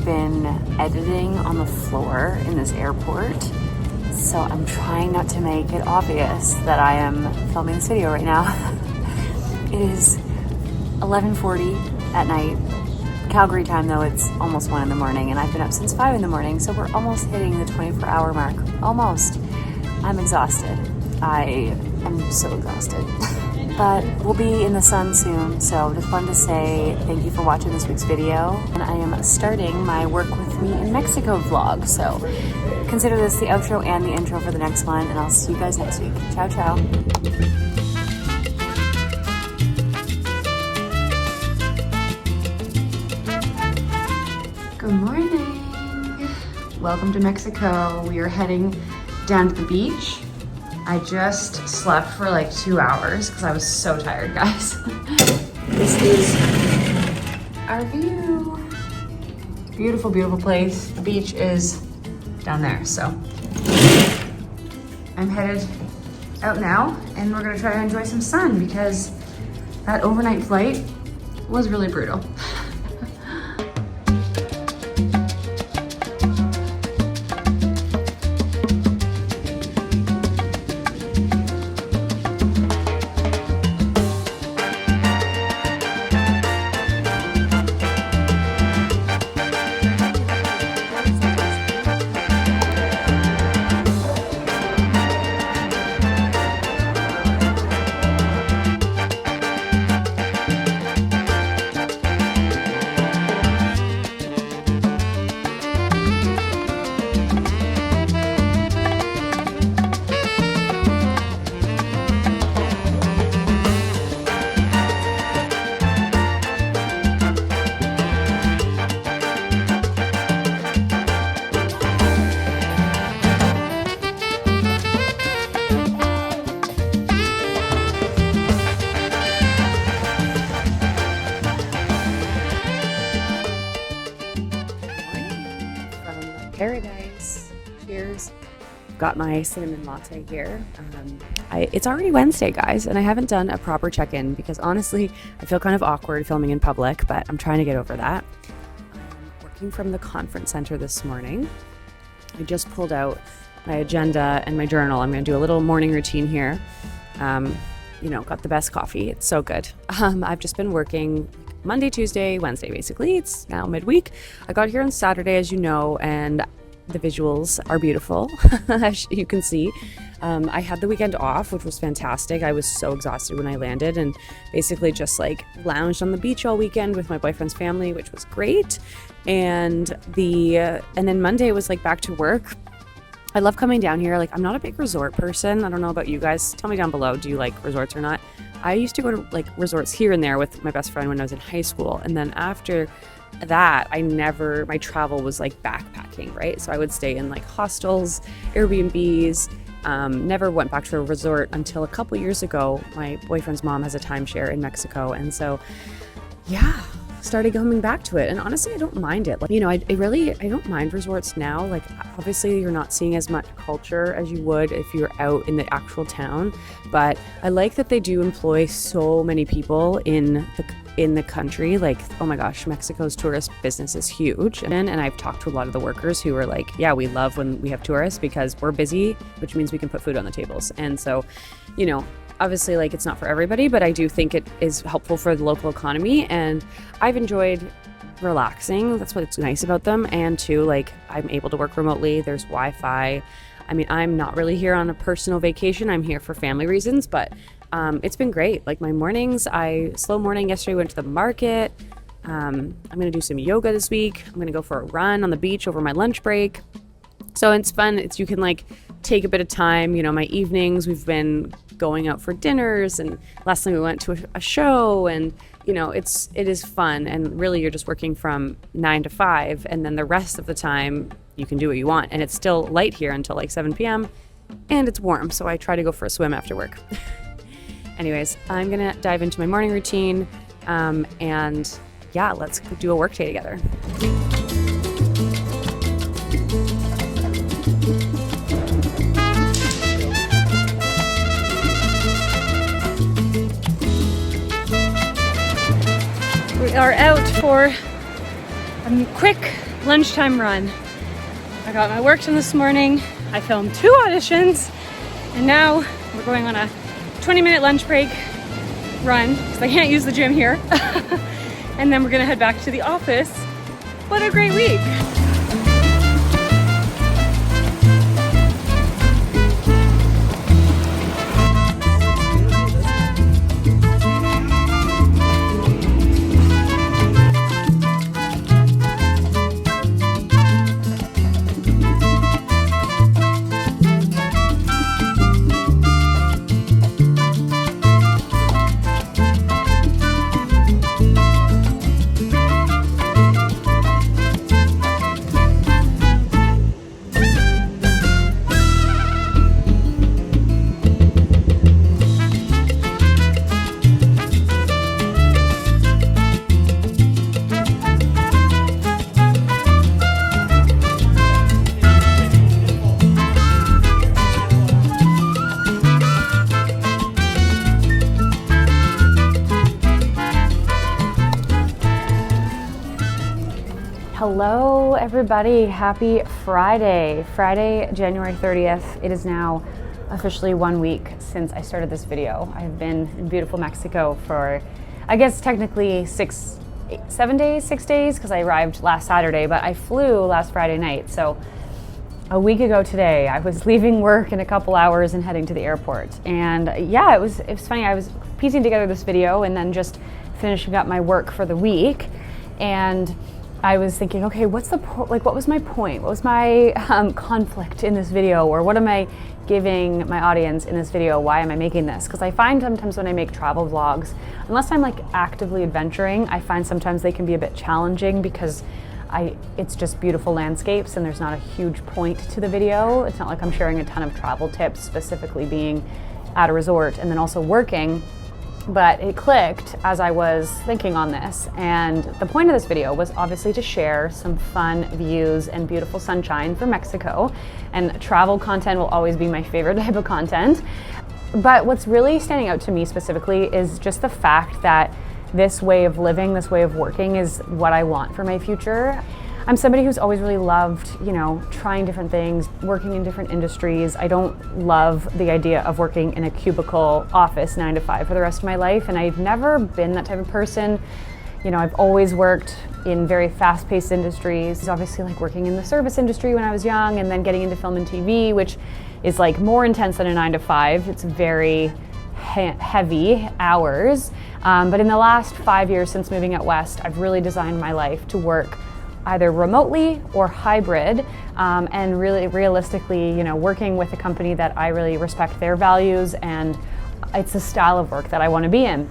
been editing on the floor in this airport, so I'm trying not to make it obvious that I am filming this video right now. It is 11:40 at night. Calgary time though, it's almost 1 in the morning, and I've been up since 5 in the morning, so we're almost hitting the 24-hour mark. Almost. I'm exhausted. I am so exhausted. But we'll be in the sun soon, so just wanted to say thank you for watching this week's video. And I am starting my work with me in Mexico vlog, so consider this the outro and the intro for the next one, and I'll see you guys next week. Ciao, ciao. Good morning. Welcome to Mexico. We are heading down to the beach. I just slept for like 2 hours because I was so tired, guys. This is our view. Beautiful, beautiful place. The beach is down there, so I'm headed out now, and we're gonna try to enjoy some sun because that overnight flight was really brutal. Paradise. Cheers. Got my cinnamon latte here. It's already Wednesday, guys, and I haven't done a proper check-in because honestly, I feel kind of awkward filming in public, but I'm trying to get over that. I'm working from the conference center this morning. I just pulled out my agenda and my journal. I'm going to do a little morning routine here. You know, got the best coffee. It's so good. I've just been working Monday, Tuesday, Wednesday, basically. It's now midweek. I got here on Saturday, as you know, and the visuals are beautiful, as you can see. I had the weekend off, which was fantastic. I was so exhausted when I landed and basically just like lounged on the beach all weekend with my boyfriend's family, which was great. And then Monday was like back to work. I love coming down here. Like, I'm not a big resort person. I don't know about you guys. Tell me down below, do you like resorts or not? I used to go to like resorts here and there with my best friend when I was in high school. And then after that, my travel was like backpacking, right? So I would stay in like hostels, Airbnbs, never went back to a resort until a couple years ago. My boyfriend's mom has a timeshare in Mexico. And so, yeah, started coming back to it, and honestly I don't mind it. Like, you know, I don't mind resorts now. Like, obviously you're not seeing as much culture as you would if you're out in the actual town, but I like that they do employ so many people in the country. Like, oh my gosh, Mexico's tourist business is huge, and I've talked to a lot of the workers who are like, yeah, we love when we have tourists because we're busy, which means we can put food on the tables. And so, you know, obviously, like, it's not for everybody, but I do think it is helpful for the local economy, and I've enjoyed relaxing. That's what's nice about them. And too, like, I'm able to work remotely. There's Wi-Fi. I mean, I'm not really here on a personal vacation. I'm here for family reasons, but it's been great. Like, my mornings, slow morning yesterday, went to the market. I'm going to do some yoga this week. I'm going to go for a run on the beach over my lunch break. So it's fun. You can like take a bit of time. You know, my evenings, we've been going out for dinners, and last night we went to a show, and you know, it is fun. And really, you're just working from 9 to 5, and then the rest of the time you can do what you want. And it's still light here until like 7 p.m. and it's warm, so I try to go for a swim after work. Anyways, I'm gonna dive into my morning routine, and yeah, let's do a work day together. We are out for a quick lunchtime run. I got my work done this morning. I filmed 2 auditions, and now we're going on a 20-minute lunch break run because I can't use the gym here. And then we're gonna head back to the office. What a great week. Hello everybody, happy Friday, January 30th. It is now officially 1 week since I started this video. I've been in beautiful Mexico for, I guess technically 6 days, because I arrived last Saturday, but I flew last Friday night. So a week ago today, I was leaving work in a couple hours and heading to the airport. And yeah, it was funny. I was piecing together this video and then just finishing up my work for the week. And I was thinking, okay, what was my point? What was my conflict in this video? Or what am I giving my audience in this video? Why am I making this? Because I find sometimes when I make travel vlogs, unless I'm like actively adventuring, I find sometimes they can be a bit challenging because it's just beautiful landscapes and there's not a huge point to the video. It's not like I'm sharing a ton of travel tips, specifically being at a resort and then also working. But it clicked as I was thinking on this, and the point of this video was obviously to share some fun views and beautiful sunshine from Mexico, and travel content will always be my favorite type of content. But what's really standing out to me specifically is just the fact that this way of living, this way of working is what I want for my future. I'm somebody who's always really loved, trying different things, working in different industries. I don't love the idea of working in a cubicle office 9 to 5 for the rest of my life, and I've never been that type of person. I've always worked in very fast-paced industries. Obviously, like working in the service industry when I was young, and then getting into film and TV, which is like more intense than a 9 to 5. It's very heavy hours. But in the last 5 years since moving out west, I've really designed my life to work either remotely or hybrid, and really realistically, working with a company that I really respect their values, and it's a style of work that I want to be in.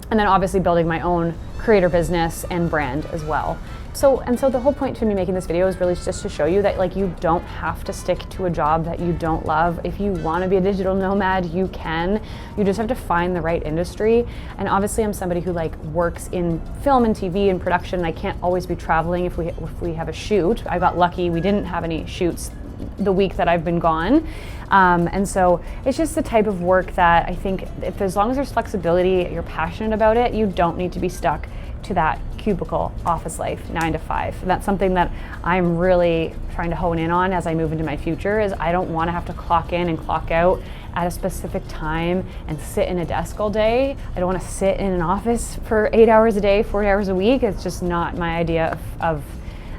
And then obviously building my own creator business and brand as well. So the whole point to me making this video is really just to show you that you don't have to stick to a job that you don't love. If you want to be a digital nomad, you can. You just have to find the right industry. And obviously I'm somebody who works in film and TV and production. I can't always be traveling if we have a shoot. I got lucky, we didn't have any shoots the week that I've been gone. And so it's just the type of work that I think as long as there's flexibility, you're passionate about it, you don't need to be stuck to that cubicle office life 9 to 5. And that's something that I'm really trying to hone in on as I move into my future. Is I don't want to have to clock in and clock out at a specific time and sit in a desk all day. I don't want to sit in an office for 8 hours a day, 40 hours a week. It's just not my idea of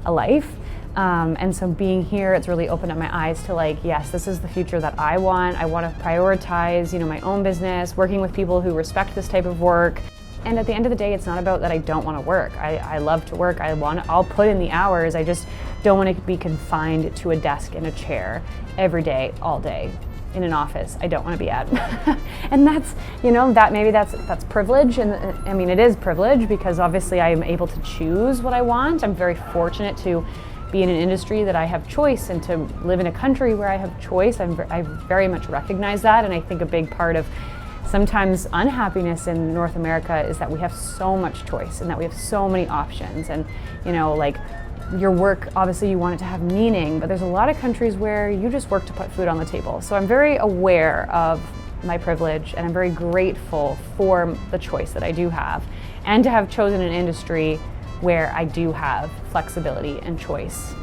a life. And so being here, it's really opened up my eyes to yes, this is the future that I want. I want to prioritize, my own business, working with people who respect this type of work. And at the end of the day, it's not about that I don't want to work. I love to work. I'll put in the hours. I just don't want to be confined to a desk and a chair every day, all day in an office I don't want to be at. And that's, that's privilege. And I mean, it is privilege because obviously I am able to choose what I want. I'm very fortunate to be in an industry that I have choice and to live in a country where I have choice. I very much recognize that. And I think a big part of sometimes unhappiness in North America is that we have so much choice and that we have so many options. And your work, obviously you want it to have meaning, but there's a lot of countries where you just work to put food on the table. So I'm very aware of my privilege and I'm very grateful for the choice that I do have and to have chosen an industry where I do have flexibility and choice.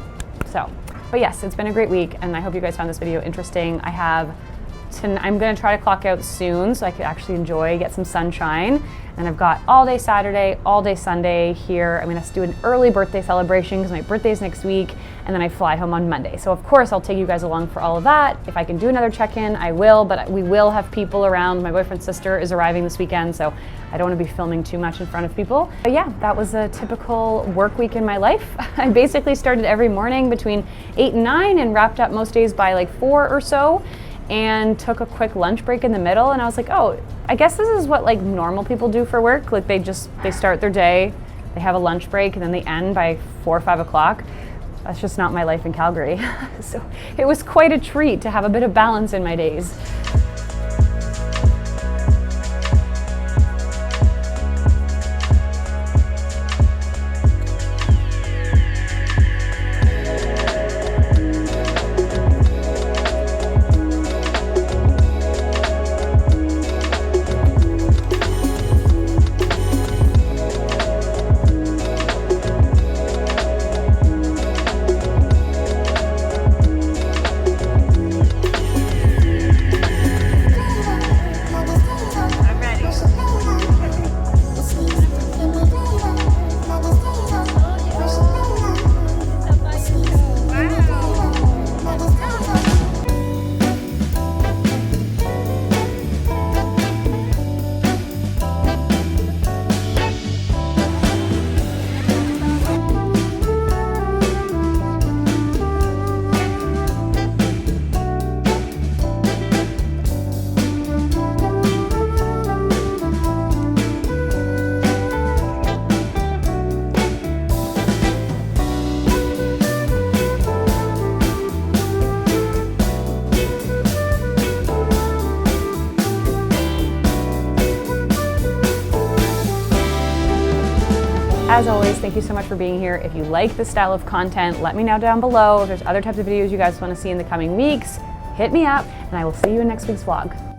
So, but yes, it's been a great week, and I hope you guys found this video interesting. I'm gonna try to clock out soon so I could actually get some sunshine. And I've got all day Saturday, all day Sunday here. I'm gonna do an early birthday celebration because my birthday's next week, and then I fly home on Monday. So of course I'll take you guys along for all of that. If I can do another check-in, I will, but we will have people around. My boyfriend's sister is arriving this weekend, so I don't wanna be filming too much in front of people. But yeah, that was a typical work week in my life. I basically started every morning between 8 and 9 and wrapped up most days by like 4 or so, and took a quick lunch break in the middle, and I was like, oh, I guess this is what like normal people do for work. Like they start their day, they have a lunch break, and then they end by 4 or 5 o'clock. That's just not my life in Calgary. So it was quite a treat to have a bit of balance in my days. As always, thank you so much for being here. If you like this style of content, let me know down below. If there's other types of videos you guys want to see in the coming weeks, hit me up, and I will see you in next week's vlog.